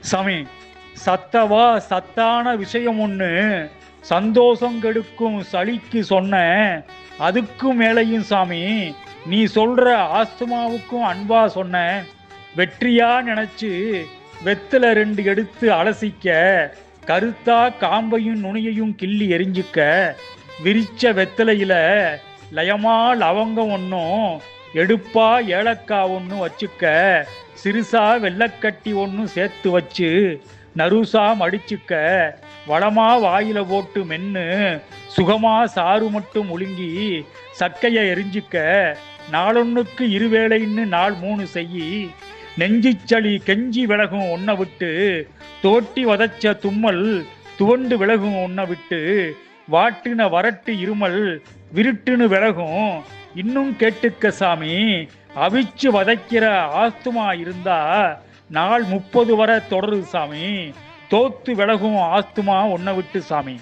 சாமி, சத்தவா சத்தான விஷயம் ஒண்ணு சந்தோஷம் கெடுக்கும் சளிக்கு சொன்ன. அதுக்கும் மேலையும் சாமி, நீ சொல்ற ஆஸ்துமாவுக்கும் அன்பா சொன்ன. வெற்றியா நினைச்சு வெத்தலை 2 எடுத்து அலசிக்க, கருத்தா காம்பையும் நுனியையும் கிள்ளி எரிஞ்சுக்க, விரிச்ச வெத்தலையில லயமா லவங்கம் ஒன்றும் எடுப்பா ஏலக்காய் ஒன்று வச்சுக்க, சிறுசா வெள்ளக்கட்டி ஒன்று சேர்த்து வச்சு நறுசா மடிச்சுக்க, வளமா வாயில போட்டு மென்னு சுகமா சாறு மட்டும் முழுங்கி சக்கையை எரிஞ்சிக்க, நாளொன்னுக்கு 2 வேளைன்னு நாள் 3 செய்யி, நெஞ்சிச்சளி கெஞ்சி விலகும் ஒன்ன விட்டு, தோட்டி வதச்ச தும்மல் துவண்டு விலகும் ஒன்ன விட்டு, வாட்டுன வரட்டு இருமல் விருட்டுன்னு விலகும். இன்னும் கேட்டுக்க சாமி, அவிச்சு வதைக்கிற ஆஸ்துமா இருந்தா நாள் 30 வரை தொடருது சாமி. தோத்து விலகும் ஆஸ்துமா ஒன்ன விட்டு சாமி.